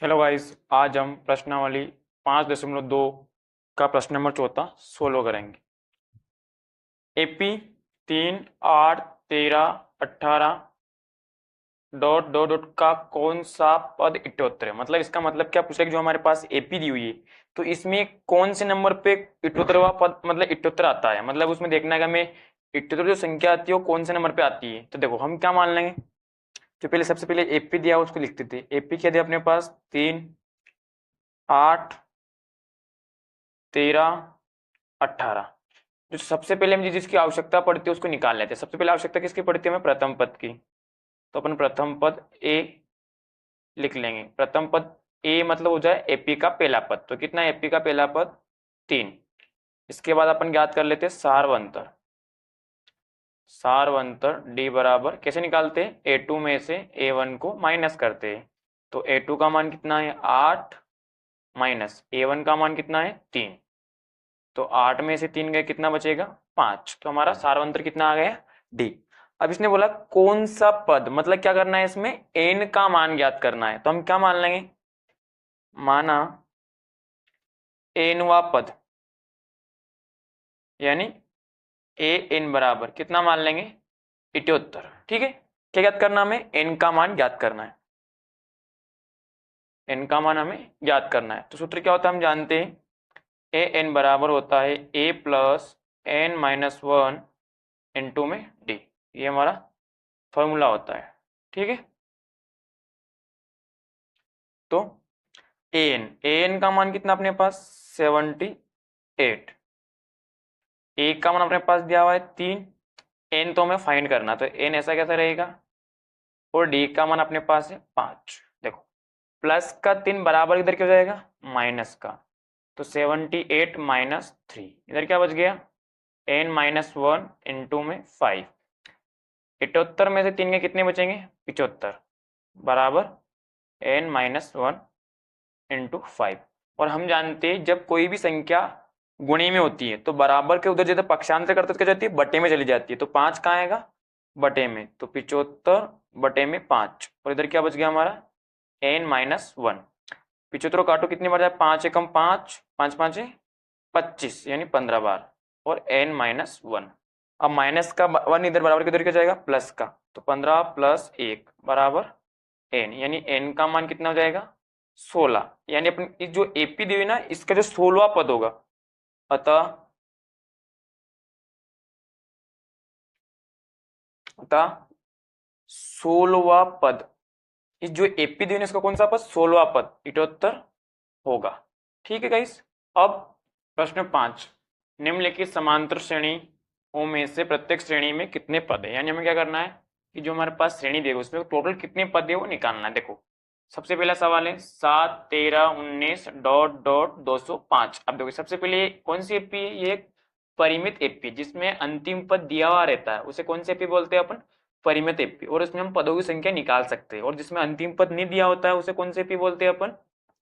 Hello guys, आज हम प्रश्नावली 5.2 का प्रश्न नंबर 14 सोल्व करेंगे। एपी 3, 8, 13, 18 डॉट डॉट डॉट का कौन सा पद इट्योत्तर है। मतलब इसका मतलब क्या पूछ रहा है कि जो हमारे पास एपी दी हुई है तो इसमें कौन से नंबर पे इट्योत्तरवा पद मतलब इट्योत्तर आता है। मतलब उसमें देखना है कि हमें इट्योत्तर जो संख्या आती है वो कौन से नंबर पे आती है। तो देखो हम क्या मान लेंगे, जो पहले सबसे पहले एपी दिया उसको लिखते थे। एपी क्या दिया अपने पास 3, 8, 13, 18। जो सबसे पहले मुझे जिसकी आवश्यकता पड़ती है उसको निकाल लेते हैं। सबसे पहले आवश्यकता किसकी पड़ती है हमें, प्रथम पद की। तो अपन प्रथम पद ए लिख लेंगे। प्रथम पद ए मतलब हो जाए एपी का पहला पद। तो कितना एपी का पहला पद 3। इसके बाद अपन ज्ञात कर लेते हैं सार्वंतर। सार्वंतर डी बराबर कैसे निकालते हैं, ए2 में से ए1 को माइनस करते हैं। तो ए2 का मान कितना है 8 माइनस ए1 का मान कितना है 3। तो 8 में से 3 गए कितना बचेगा 5। तो हमारा सार्वंतर कितना आ गया डी। अब इसने बोला कौन सा पद, मतलब क्या करना है इसमें एन का मान ज्ञात करना है। तो हम क्या मान लेंगे, माना एनवा पद यानी ए एन बराबर कितना मान लेंगे 78। ठीक है, क्या ज्ञात करना हमें, एन का मान ज्ञात करना है। एन का मान हमें ज्ञात करना है। तो सूत्र क्या होता है हम जानते हैं, ए एन बराबर होता है ए प्लस एन माइनस 1 इंटू में डी। ये हमारा फॉर्मूला होता है। ठीक है, तो एन का मान कितना अपने पास 78। ए का मान अपने पास दिया हुआ है 3। एन तो हमें फाइंड करना, तो एन ऐसा कैसा रहेगा, और डी का मान अपने पास है 5। देखो प्लस का 3 बराबर इधर क्या हो जाएगा माइनस का। तो 78 माइनस 3 इधर क्या बच गया एन माइनस 1 इंटू में 5। 78 में से 3 के कितने बचेंगे 75 बराबर एन माइनस 1 इंटू 5। और हम जानते हैं जब कोई भी संख्या गुणे में होती है तो बराबर के उधर जब पक्षांतर करते क्या जाती है बटे में चली जाती है। तो 5 कहाँ आएगा बटे में, तो 75 बटे में 5। और इधर क्या बच गया हमारा एन माइनस 1। 75 काटो कितनी बार जाए, 5 एकम 5, 5 5 25 यानी 15 बार, और एन माइनस 1। अब माइनस का 1 इधर बराबर किधर क्या जाएगा प्लस का, तो 15 प्लस 1 बराबर एन, यानी एन का मान कितना हो जाएगा 16। यानी अपनी जो एपी दी हुई ना इसका जो 16वां पद होगा, अतः 16वां पद, इस जो एपी दी हुई इसका कौन सा पद 16वां पद 78 होगा। ठीक है गाइस। अब प्रश्न 5, निम्नलिखित समांतर श्रेणियों में से प्रत्येक श्रेणी में कितने पद है। यानी हमें क्या करना है कि जो हमारे पास श्रेणी देगा उसमें टोटल कितने पद है वो निकालना है। देखो सबसे पहला सवाल है 7, 13, 19 डॉट डॉट 205। अब देखो सबसे पहले कौन सी एपी है, ये एक परिमित एपी जिसमें अंतिम पद दिया हुआ रहता है उसे कौन सी एपी बोलते हैं अपन, परिमित एपी। और इसमें हम पदों की संख्या निकाल सकते हैं। और जिसमें अंतिम पद नहीं दिया होता है उसे कौन सी एपी बोलते हैं अपन,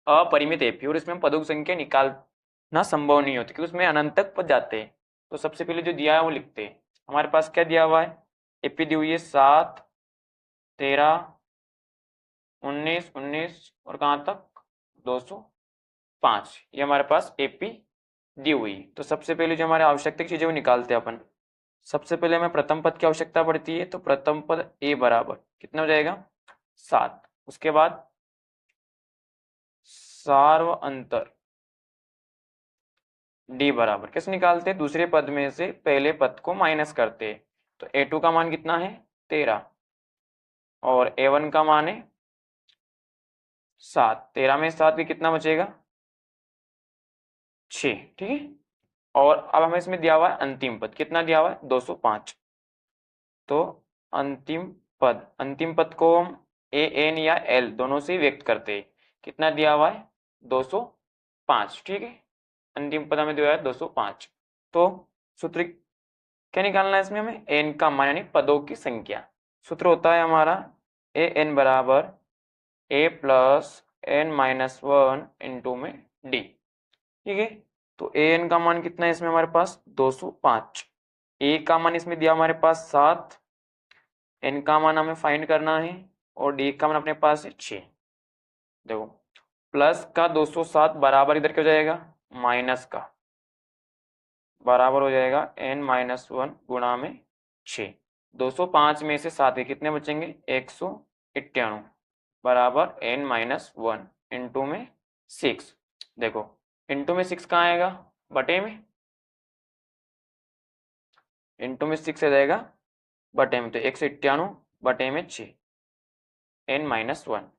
अपरिमित एपी। और इसमें हम पदों की संख्या निकालना संभव नहीं होती क्योंकि उसमें अनंत तक पद जाते हैं। तो सबसे पहले जो दिया है वो लिखते हैं। हमारे पास क्या दिया हुआ है, एपी दी हुई है 7, 13, 19, 19 और कहाँ तक 205। ये हमारे पास एपी दी हुई। तो सबसे पहले जो हमारे आवश्यक चीजें वो निकालते हैं अपन। सबसे पहले हमें प्रथम पद की आवश्यकता पड़ती है, तो प्रथम पद ए बराबर कितना हो जाएगा 7। उसके बाद सार्व अंतर डी बराबर कैसे निकालते हैं, दूसरे पद में से पहले पद को माइनस करते हैं। तो ए2 का मान कितना है 13 और ए1 का मान है 7। 13 में 7 भी कितना बचेगा 6। ठीक है, और अब हमें इसमें दिया हुआ है अंतिम पद, कितना दिया हुआ है 205। तो अंतिम पद को हम ए एन या एल दोनों से व्यक्त करते हैं। कितना दिया हुआ है 205। ठीक है, अंतिम पद हमें दिया है 205। तो सूत्र क्या निकालना है इसमें हमें, एन का मान यानी पदों की संख्या। सूत्र होता है हमारा ए एन बराबर A plus N minus 1 into में डी। ठीक है, तो ए एन का मान कितना है इसमें हमारे पास 205। ए का मान इसमें दिया हमारे पास 7, एन का मान हमें फाइंड करना है, और डी का मान अपने पास है 6। देखो प्लस का 207 बराबर इधर क्या हो जाएगा, माइनस का, बराबर हो जाएगा n-1 गुणा में 6। 205 में से 7 के कितने बचेंगे, 191 बराबर n-1 इंटू में 6। देखो इंटू में 6 कहाँ आएगा, बटे में, इंटू में 6 आ जाएगा बटे में, तो 191 बटे में 6 n-1,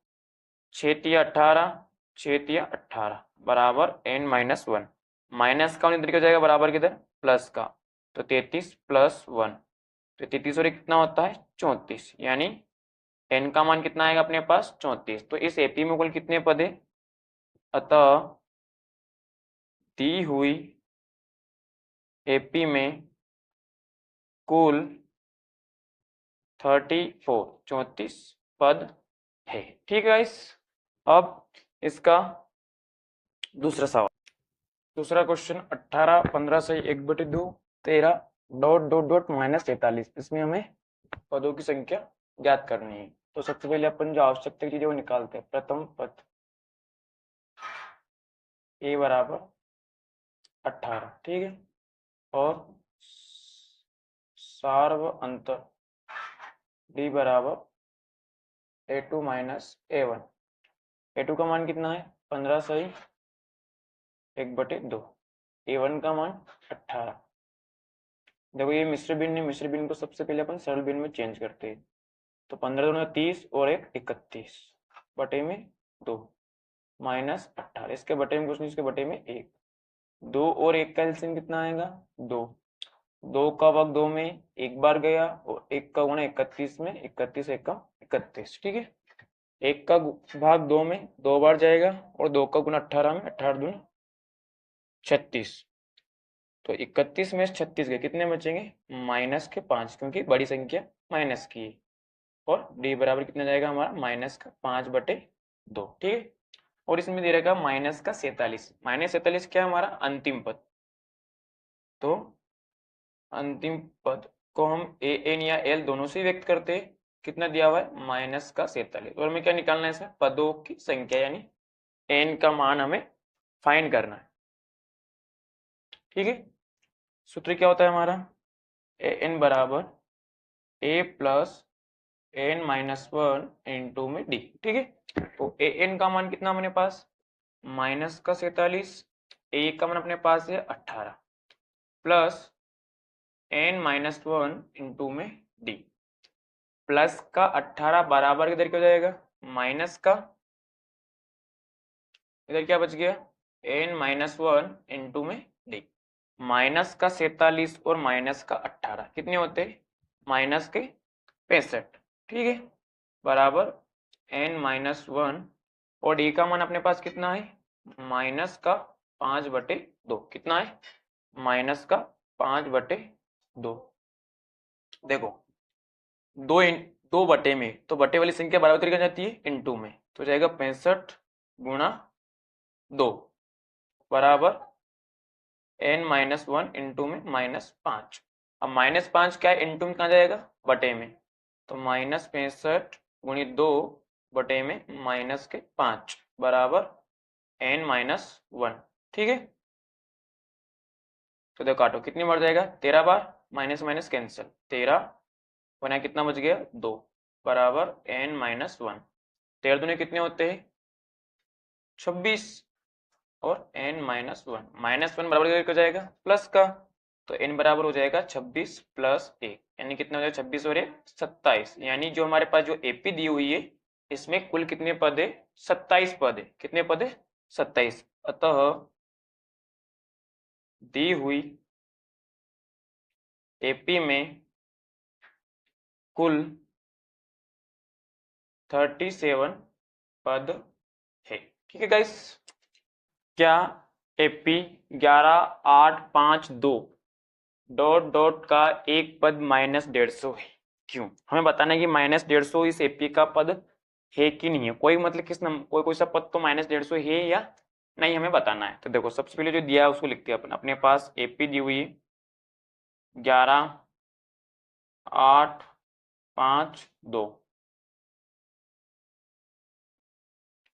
6 तिया 18, 6 तिया 18 बराबर n-1, माइनस का इधर क्या हो जाएगा बराबर किधर, प्लस का, तो 33 प्लस 1, तो 33 और कितना होता है 34, यानी n का मान कितना आएगा अपने पास 34। तो इस एपी में कुल कितने पद है, अतः दी हुई एपी में कुल 34 पद है। ठीक है गाइस, अब इसका दूसरा सवाल, दूसरा क्वेश्चन 18 15 से 1/2 13 डॉट डॉट डॉट माइनस 43, इसमें हमें पदों की संख्या ज्ञात करनी है। तो सबसे पहले अपन जो आवश्यक चीजें वो निकालते हैं। प्रथम पद a बराबर 18, ठीक है, और सार्व अंतर d बराबर a2 माइनस a1। a2 का मान कितना है 15 सही 1/2, a1 का मान 18। देखो ये मिश्र भिन्न है, मिश्र भिन्न को सबसे पहले अपन सरल भिन्न में चेंज करते हैं। तो 15 दूना 30 और 1 31 बटे में 2 माइनस 18, इसके बटे में कुछ नहीं, इसके बटे में 1, 2 और 1 का एलसीएम कितना आएगा 2, 2 का भाग 2 में एक बार गया और 1 का गुणा 31 में 31 1 का 31, ठीक है। 1 का भाग 2 में 2 बार जाएगा और 2 का गुणा 18 में 18 दूना 36, तो 31 में 36 के कितने बचेंगे माइनस के 5, क्योंकि बड़ी संख्या माइनस की है। और d बराबर कितना जाएगा हमारा माइनस का 5/2, ठीक है। और इसमें दे रखा माइनस का 47, माइनस 47 क्या है हमारा अंतिम पद, तो अंतिम पद को हम a n या l दोनों से व्यक्त करते हैं। कितना दिया हुआ है माइनस का 47, और हमें क्या निकालना है इसमें पदों की संख्या, यानी n का मान हमें फाइंड करना है, ठीक है। सूत्र क्या होता है हमारा a n बराबर a प्लस n-1 इंटू में d, ठीक है। तो a n का मान कितना अपने पास माइनस का 47, a का मान अपने पास है 18 प्लस n-1 इंटू में d, प्लस का 18 बराबर इधर क्या हो जाएगा माइनस का, इधर क्या बच गया n-1 इंटू में d, माइनस का 47 और माइनस का 18 कितने होते हैं माइनस के 65, ठीक है, बराबर n-1, और d का मान अपने पास कितना है माइनस का 5/2, कितना है माइनस का 5/2। देखो 2 बटे में, तो बटे वाली संख्या बराबर तरीके जाती है इंटू में, तो जाएगा 65 गुणा 2 बराबर n-1 इंटू में -5। अब -5 क्या है इंटू में कहाँ जाएगा बटे में, तो -65 गुणित 2 बटे में -5 बराबर n-1, ठीक है। तो देखो काटो कितनी बार जाएगा 13 बार, माइनस माइनस कैंसिल, 13 बना कितना बच गया 2 बराबर n-1, 13 दूनी कितने होते हैं 26, और n-1 बराबर हो जाएगा प्लस का, तो n बराबर हो जाएगा 26 प्लस 1, यानी कितना हो जाएगा 26 और 1 27, यानी जो हमारे पास जो एपी दी हुई है इसमें कुल कितने पद है 27 पद है, कितने पद है 27। अतः दी हुई एपी में कुल 37 पद है, ठीक है गाइस। क्या एपी 11852 डॉट डॉट का एक पद -150 है, क्यों, हमें बताना है कि -150 इस एपी का पद है कि नहीं है, कोई मतलब किस नंबर कोई सा पद तो -150 है या नहीं, हमें बताना है। तो देखो सबसे पहले जो दिया है उसको लिखते हैं अपन, अपने पास एपी दी हुई है 11852,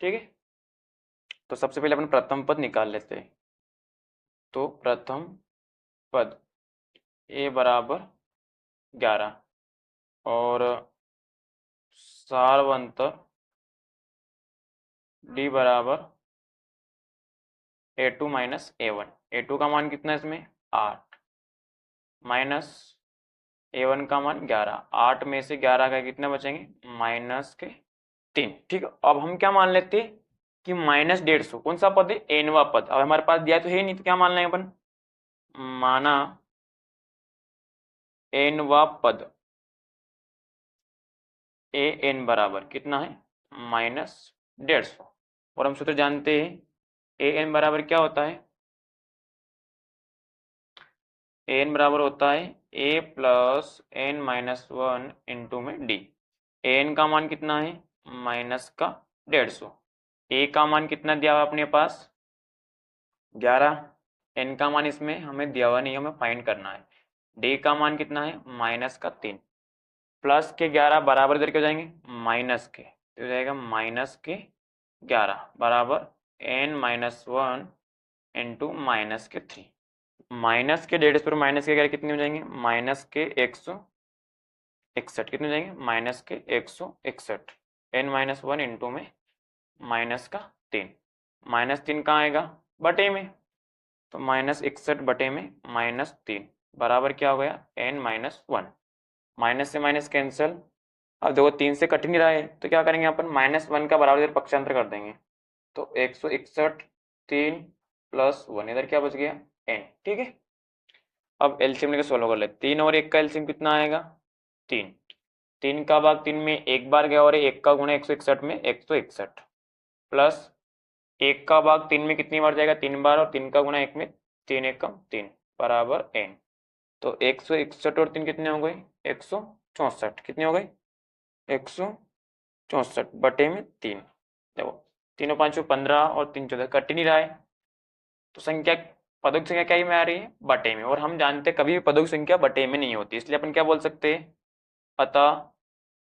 ठीक है। तो सबसे पहले अपन प्रथम पद निकाल लेते हैं। तो प्रथम पद a बराबर 11 और सारवंतर d बराबर a2 माइनस a1। a2 का मान कितना है इसमें 8 माइनस a1 का मान 11। 8 में से 11 का कितने बचेंगे माइनस के 3। ठीक है, अब हम क्या मान लेते हैं कि माइनस 150 कौन सा पद है एनवा पद। अब हमारे पास दिया तो है नहीं, तो क्या मान लेंगे अपन, माना एनवा पद ए एन बराबर कितना है माइनस 150। और हम सूत्र जानते हैं ए एन बराबर क्या होता है, ए एन बराबर होता है ए प्लस एन माइनस 1 इंटू में डी। ए एन का मान कितना है माइनस का 150। ए का मान कितना दिया हुआ अपने पास 11। एन का मान इसमें हमें दिया हुआ नहीं, हमें फाइंड करना है। डी का मान कितना है माइनस का 3। प्लस के 11 बराबर इधर के हो जाएंगे माइनस के, तो हो जाएगा माइनस के 11 बराबर एन माइनस 1 इंटू माइनस के 3। माइनस के 150 पर माइनस के 11 कितने हो जाएंगे माइनस के 161। कितने हो जाएंगे माइनस के 161। एन माइनस 1 इंटू में माइनस का 3। माइनस 3 कहाँ आएगा बटे में, तो माइनस 61 बटे में माइनस 3 बराबर क्या हो गया एन माइनस 1। माइनस से माइनस कैंसिल। अब देखो 3 से कट नहीं रहा है, तो क्या करेंगे अपन माइनस 1 का बराबर इधर पक्षांतर कर देंगे। तो 161 3 प्लस 1 इधर क्या बच गया एन। ठीक है, अब एलसीएम लेके सोल्व कर ले। 3 और 1 का एलसीएम कितना आएगा 3। 3 का भाग 3 में एक बार गया और 1 का गुणा 161 में 161 प्लस 1 का भाग 3 में कितनी बार जाएगा 3 बार और 3 का गुणा 1 में 3 1 कम 3 बराबर एन। तो 161 और 3 कितने हो गए 164। कितने हो गए 164 बटे में 3। देखो 3 और 5 15 और 3 14 कट ही नहीं रहा है, तो संख्या पदों की संख्या क्या ही में आ रही है बटे में। और हम जानते हैं कभी भी पदों की संख्या बटे में नहीं होती, इसलिए अपन क्या बोल सकते हैं, अतः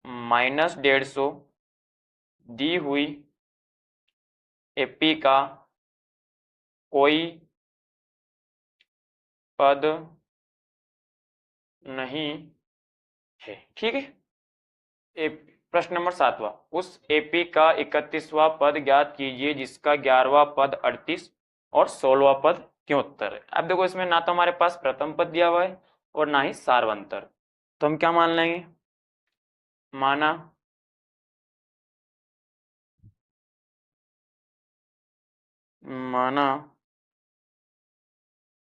माइनस 150 दी हुई एपी का कोई पद नहीं है। ठीक है, प्रश्न नंबर 7वां, उस एपी का 31वां पद ज्ञात कीजिए जिसका 11वां पद 38 और 16वां पद क्यों उत्तर है। अब देखो इसमें ना तो हमारे पास प्रथम पद दिया हुआ है और ना ही सार्वंतर, तो हम क्या मान लेंगे, माना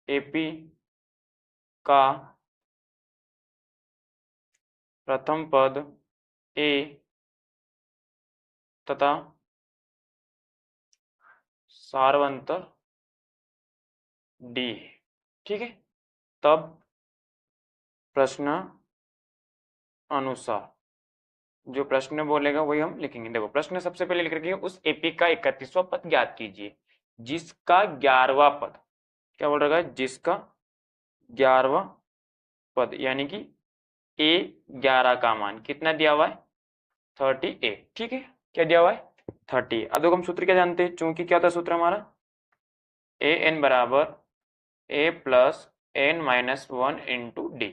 एपी का प्रथम पद ए तथा सार्वंतर डी। ठीक है, तब प्रश्न अनुसार जो प्रश्न बोलेगा वही हम लिखेंगे। देखो प्रश्न सबसे पहले लिख रखिए, उस एपी का 31वां पद ज्ञात कीजिए जिसका 11वां पद, क्या बोल रहा है जिसका 11वां पद यानी कि ए 11 का मान कितना दिया हुआ है 38। ठीक है, क्या दिया हुआ है 30। अब देखो हम सूत्र क्या जानते हैं, चूंकि क्या था सूत्र हमारा ए एन बराबर A plus N minus 1 into D,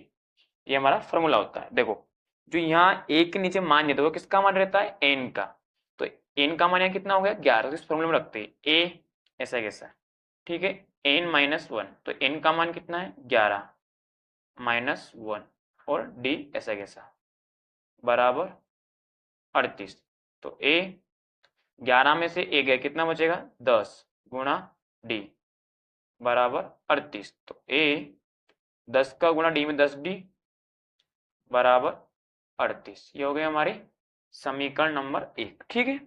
ये हमारा फॉर्मूला होता है। देखो जो यहाँ ए के नीचे मान नहीं था वो किसका मान रहता है एन का, तो एन का मान यहाँ कितना हो गया 11, तो इस फॉर्मूले में रखते हैं ए ऐसा कैसा। ठीक है, एन माइनस 1, तो एन का मान कितना है 11 माइनस 1 और डी ऐसा कैसा बराबर 38। तो ए 11 में से ए गया कितना बचेगा 10 गुणा डी बराबर 38। तो ए 10 का गुणा डी में 10 डी बराबर 38। ये हो गया हमारे समीकरण नंबर 1। ठीक है,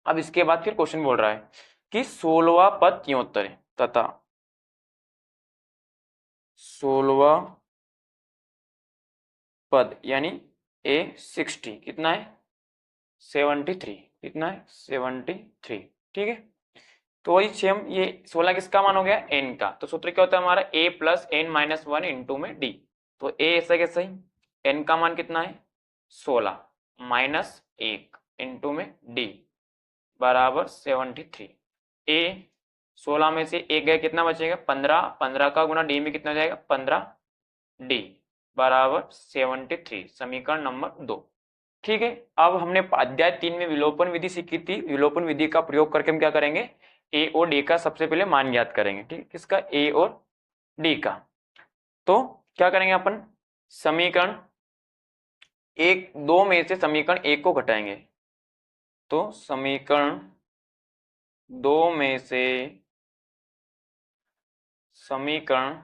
अब इसके बाद फिर क्वेश्चन बोल रहा है कि 16वां पद क्यों उत्तर है तथा 16वां पद यानी ए 60 कितना है 73। कितना है 73। ठीक है, तो वही सेम ये 16 किसका मान हो गया एन का, तो सूत्र क्या होता है हमारा ए प्लस एन माइनस 1 इंटू में डी। तो ए ऐसा कैसा ही, एन का मान कितना है 16 माइनस 1 इंटू में डी बराबर 73। ए 16 में से एक गया, कितना बचेगा 15, 15 का गुना डी में कितना हो जाएगा 15 डी बराबर 73, समीकरण नंबर 2। ठीक है, अब हमने अध्याय 3 में विलोपन विधि सीखी थी। विलोपन विधि का प्रयोग करके हम क्या करेंगे, ए और डी का सबसे पहले मान ज्ञात करेंगे। ठीक, किसका, ए और डी का। तो क्या करेंगे अपन, समीकरण एक दो में से समीकरण एक को घटाएंगे। तो समीकरण दो में से समीकरण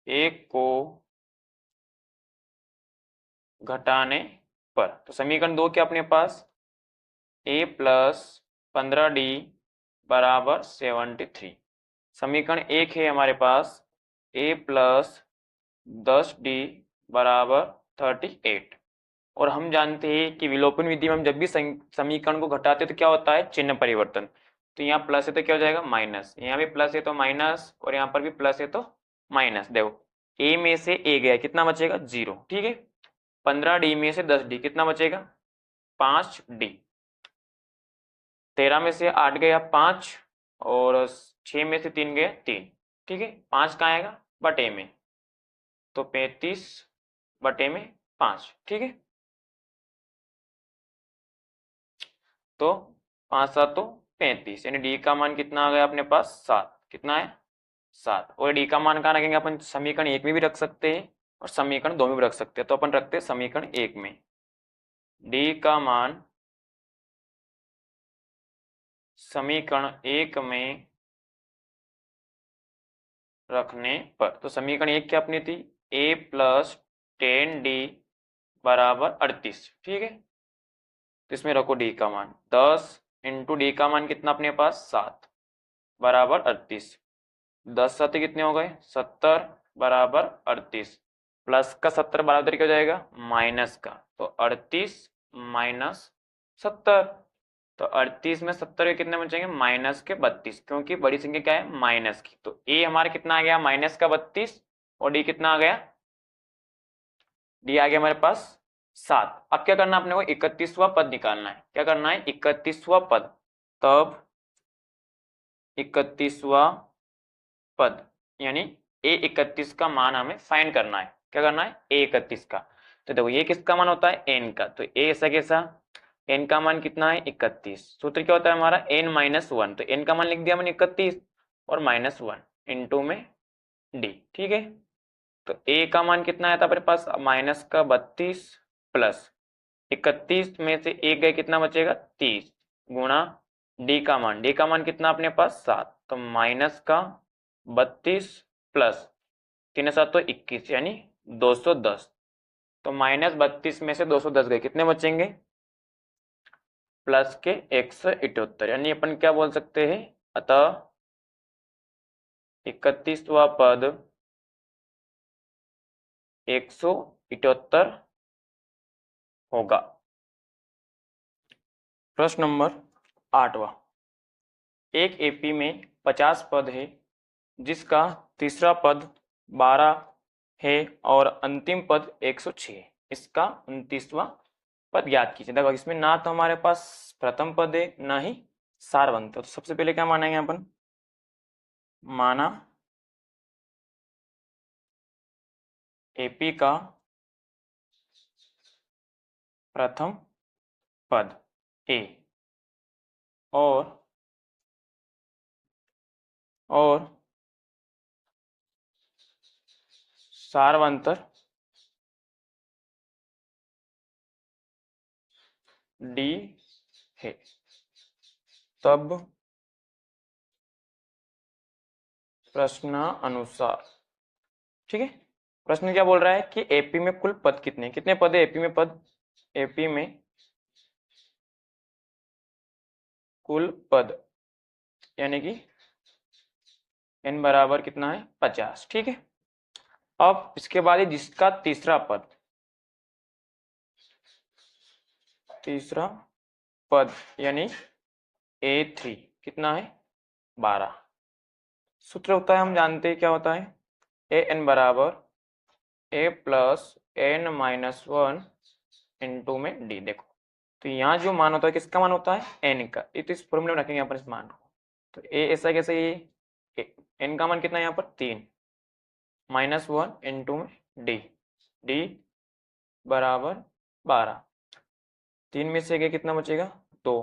एक को घटाने पर, तो समीकरण दो क्या अपने पास, ए प्लस 15 डी बराबर 73। समीकरण एक है हमारे पास ए प्लस 10 डी बराबर 38। और हम जानते हैं कि विलोपन विधि में हम जब भी समीकरण को घटाते हैं तो क्या होता है, चिन्ह परिवर्तन। तो यहाँ प्लस है तो क्या हो जाएगा माइनस, यहाँ भी प्लस है तो माइनस, और यहाँ पर भी प्लस है तो माइनस। देखो ए में से ए गया, कितना बचेगा 0। ठीक है, 15 डी में से 10 डी कितना बचेगा 5 डी। 13 में से 8 गया 5, और 6 में से 3 गया 3। ठीक है, 5 कहाँ आएगा बटे में, तो 35 बटे में 5। ठीक है, तो 5 7 तो 35, यानी डी का मान कितना आ गया अपने पास 7। कितना है 7। और डी का मान कहाँ रखेंगे अपन, समीकरण एक में भी रख सकते हैं और समीकरण दो में भी रख सकते हैं। तो अपन रखते हैं समीकरण एक में, डी का मान समीकरण एक में रखने पर, तो समीकरण एक क्या अपनी थी, ए प्लस 10 डी बराबर 38। ठीक है, तो इसमें रखो डी का मान 10 इंटू डी का मान कितना अपने पास 7 बराबर 38। 10 7 कितने हो गए 70 बराबर 38, प्लस का 70 बराबर क्या हो जाएगा माइनस का, तो 38 माइनस 70। तो 38 में 70 के कितने बचेंगे माइनस के 32, क्योंकि बड़ी संख्या क्या है माइनस की। तो ए हमारे कितना आ गया माइनस का 32, और डी कितना आ गया, डी आ गया हमारे पास 7। अब क्या करना अपने को 31वां पद निकालना है। क्या करना है 31वां पद, तब 31वां पद यानी ए 31 का मान हमें फाइंड करना है। क्या करना है ए 31 का। तो देखो ये किसका मान होता है एन का, तो ए ऐसा कैसा, एन का मान कितना है 31। सूत्र क्या होता है हमारा एन माइनस 1, तो एन का मान लिख दिया मैंने 31 और माइनस 1 इंटू में डी। ठीक है, तो ए का मान कितना आया था अपने पास माइनस का 32, प्लस 31 में से एक गए कितना बचेगा 30, गुणा डी का मान, डी का मान कितना अपने पास 7, तो माइनस का 32 प्लस 3 7 तो 21 यानी 210। तो माइनस 32 में से 210 गए, कितने बचेंगे प्लस के 178, यानी अपन क्या बोल सकते हैं, अतः 31वां पद 178 होगा। प्रश्न नंबर 8वां, एक एपी में 50 पद है जिसका तीसरा पद 12 है और अंतिम पद 106 है। इसका 29वां पद ज्ञात कीजिए। देखो इसमें ना तो हमारे पास प्रथम पद है ना ही सारवंत। तो सबसे पहले क्या मानेंगे अपन, माना एपी का प्रथम पद ए और सारवंतर डी है, तब प्रश्नानुसार। ठीक है, प्रश्न क्या बोल रहा है कि एपी में कुल पद कितने, कितने पद है एपी में, पद एपी में कुल पद यानी कि n बराबर कितना है 50। ठीक है, अब इसके बाद जिसका तीसरा पद यानी A3 कितना है 12। सूत्र होता है हम जानते हैं क्या होता है, an बराबर a plus n minus 1 into में d। देखो तो यहाँ जो मान होता है किसका मान होता है, एन का, तो इस फॉर्मूले में रखेंगे यहाँ पर इस मान को। तो ए ऐसा कैसे, ये एन का मान कितना है यहाँ पर 3 -1 इंटू में डी, डी बराबर 12, 3 में से कितना बचेगा 2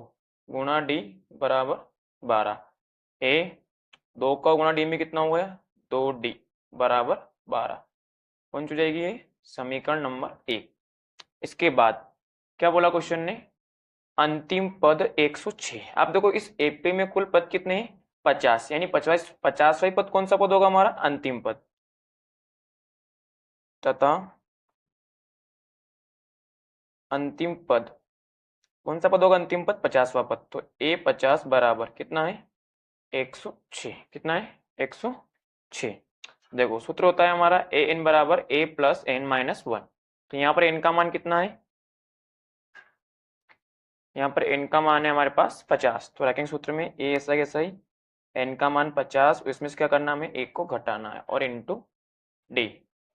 गुणा डी बराबर 12, ए 2 का गुणा डी में कितना हो गया 2d बराबर 12, कौन सी हो जाएगी ये समीकरण नंबर 1। इसके बाद क्या बोला क्वेश्चन ने, अंतिम पद 106। आप देखो इस एपी में कुल पद कितने हैं 50, यानी 50वां पद कौन सा पद होगा हमारा अंतिम पद, तथा अंतिम पद कौन सा पद होगा अंतिम पद 50वां पद। तो ए 50 बराबर कितना है 106, कितना है 106। देखो सूत्र होता है हमारा ए एन बराबर ए प्लस एन माइनस 1। तो यहाँ पर एन का मान कितना है, यहाँ पर एन का मान है हमारे पास 50, तो रखेंगे सूत्र में ए ऐसा कैसा ही एन का मान 50, इसमें से क्या करना हमें एक को घटाना है और इंटू डी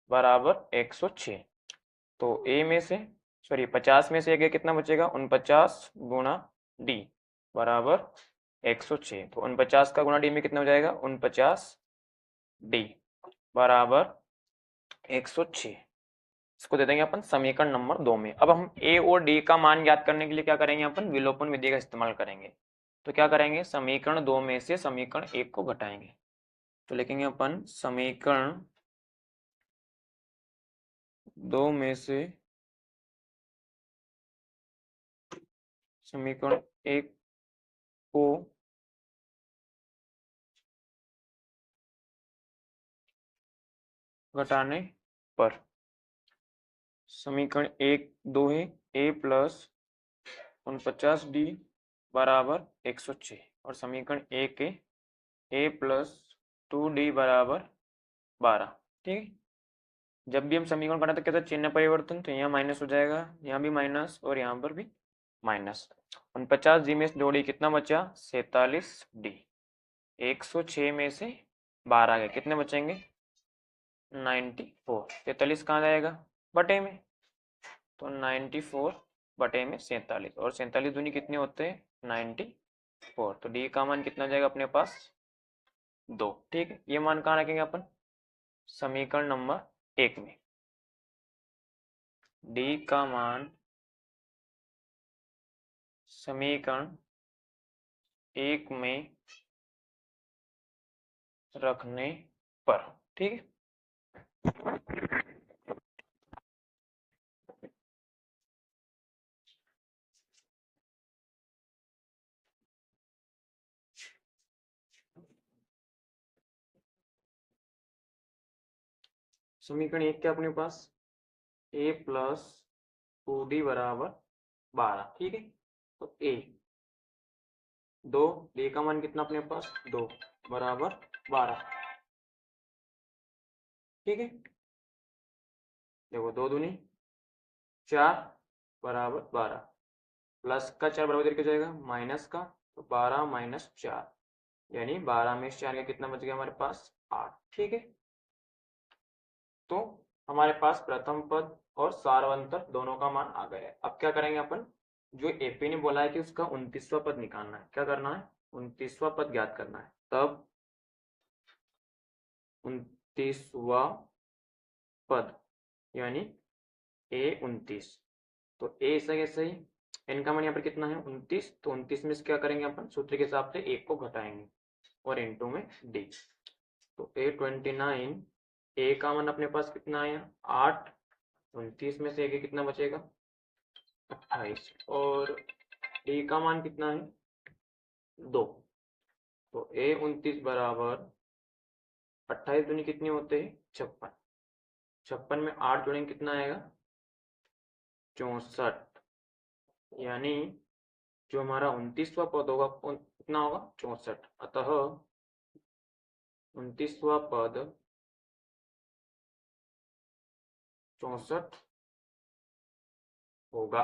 बराबर 106। तो ए में से सॉरी 50 में से कितना बचेगा 49 गुणा डी बराबर 106। तो 49 का गुणा डी में कितना हो जाएगा 49 डी बराबर 106। इसको दे देंगे अपन समीकरण नंबर 2 में। अब हम ए और डी का मान ज्ञात करने के लिए क्या करेंगे, अपन विलोपन विधि का इस्तेमाल करेंगे। तो क्या करेंगे समीकरण 2 में से समीकरण 1 को घटाएंगे। तो लिखेंगे अपन समीकरण 2 में से समीकरण 1 को घटाने पर समीकरण 1 2 है ए प्लस 49d बराबर 106 और समीकरण 1 है ए प्लस 2d बराबर 12। ठीक है, जब भी हम समीकरण बनाते तो क्या था चिन्ह परिवर्तन, तो यहाँ माइनस हो जाएगा, यहाँ भी माइनस और यहाँ पर भी माइनस। 49d में से 2d कितना बचा 47d, 106 में से 12 गए कितने बचेंगे 94, 43 कहाँ जाएगा बटे में, तो 94 बटे में 47 और 47 दूनी कितने होते हैं 94, तो डी का मान कितना जाएगा अपने पास 2। ठीक है, ये मान कहाँ रखेंगे अपन समीकरण नंबर 1 में, डी का मान समीकरण 1 में रखने पर। ठीक है, समीकरण 1 क्या अपने पास ए प्लस 2d बराबर 12। ठीक है, तो ए 2 डी का मान कितना अपने पास 2 बराबर 12। ठीक है, देखो 2 दूनी 4 बराबर 12, प्लस का 4 बराबर इधर क्या जाएगा माइनस का, तो 12 माइनस 4 यानी 12 में 4 का कितना बच गया हमारे पास 8। ठीक है, तो हमारे पास प्रथम पद और सारवंतर दोनों का मान आ गया है। अब क्या करेंगे अपन, जो एपी ने बोला है कि उसका 29वां पद निकालना है, क्या करना है 29वां पद ज्ञात करना है। तब 29वां पद यानी ए 29, तो ए ऐसा कैसे ही एन का मान यहाँ पर कितना है 29, तो 29 में से क्या करेंगे अपन सूत्र के हिसाब से 1 को घटाएंगे और इनटू में डी, तो ए 29, ए का मान अपने पास कितना आया 8, 29 में से कितना बचेगा 28 और डी का मान कितना है 2, तो ए 29 बराबर 28 दूनी कितने होते हैं 56, 56 में 8 जोड़ेंगे कितना आएगा 64, यानी जो हमारा 29वां पद होगा कितना होगा 64। अतः 29वां पद 64 होगा।